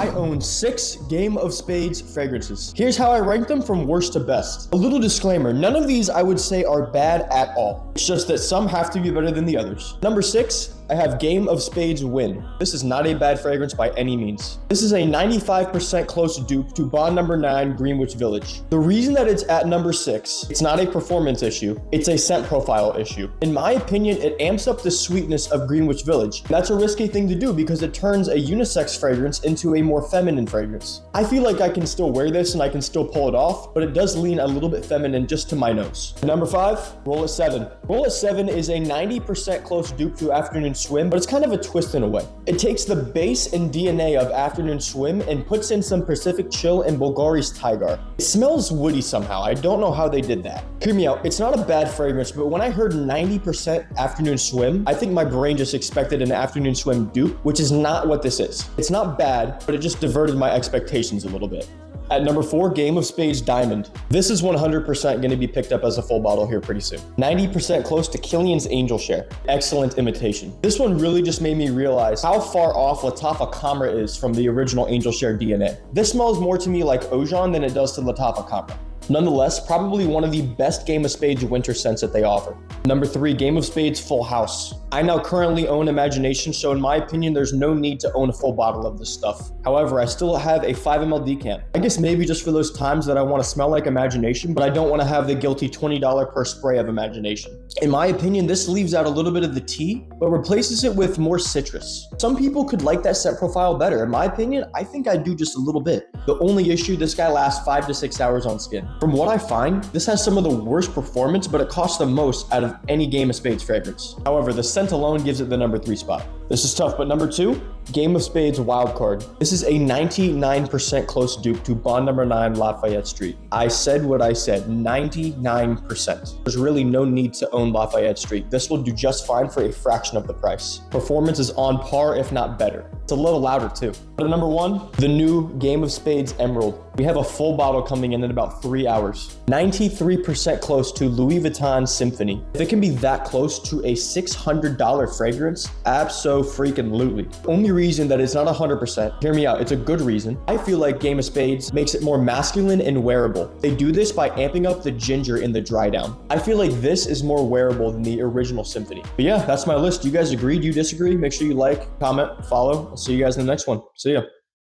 I own 6 Game of Spades fragrances. Here's how I rank them from worst to best. A little disclaimer, none of these I would say are bad at all. It's just that some have to be better than the others. Number 6, I have Game of Spades Win. This is not a bad fragrance by any means. This is a 95% close dupe to Bond number 9 Greenwich Village. The reason that it's at number 6, it's not a performance issue, it's a scent profile issue. In my opinion, it amps up the sweetness of Greenwich Village. That's a risky thing to do because it turns a unisex fragrance into a more feminine fragrance. I feel like I can still wear this and I can still pull it off, but it does lean a little bit feminine just to my nose. Number 5, Roll at 7. Roll at 7 is a 90% close dupe to Afternoon Swim, but it's kind of a twist in a way. It takes the base and DNA of Afternoon Swim and puts in some Pacific Chill and Bulgari's Tigar. It smells woody somehow. I don't know how they did that. Hear me out. It's not a bad fragrance, but when I heard 90% Afternoon Swim, I think my brain just expected an Afternoon Swim dupe, which is not what this is. It's not bad, but it just diverted my expectations a little bit. At number 4, Game of Spades Diamond. This is 100% going to be picked up as a full bottle here pretty soon. 90% close to Killian's Angel Share. Excellent imitation. This one really just made me realize how far off Latafa Camera is from the original Angel Share DNA. This smells more to me like Ojan than it does to Latafa Camera. Nonetheless, probably one of the best Game of Spades winter scents that they offer. Number 3, Game of Spades Full House. I now currently own Imagination, so in my opinion, there's no need to own a full bottle of this stuff. However, I still have a 5 ml decant. I guess maybe just for those times that I want to smell like Imagination, but I don't want to have the guilty $20 per spray of Imagination. In my opinion, this leaves out a little bit of the tea, but replaces it with more citrus. Some people could like that scent profile better. In my opinion, I think I do just a little bit. The only issue, this guy lasts 5 to 6 hours on skin. From what I find, this has some of the worst performance, but it costs the most out of any Game of Spades fragrance. However, the scent alone gives it the number 3 spot. This is tough, but number 2, Game of Spades Wildcard. This is a 99% close dupe to Bond number 9 Lafayette Street. I said what I said, 99%. There's really no need to own Lafayette Street. This will do just fine for a fraction of the price. Performance is on par, if not better. It's a little louder too. But at number 1, the new Game of Spades Emerald. We have a full bottle coming in about 3 hours. 93% close to Louis Vuitton Symphony. If it can be that close to a $600 fragrance, abso-freaking-lutely. Only reason that it's not 100%, hear me out, it's a good reason. I feel like Game of Spades makes it more masculine and wearable. They do this by amping up the ginger in the dry down. I feel like this is more wearable than the original Symphony. But yeah, that's my list. Do you guys agree? Do you disagree? Make sure you like, comment, follow. I'll see you guys in the next one. See ya.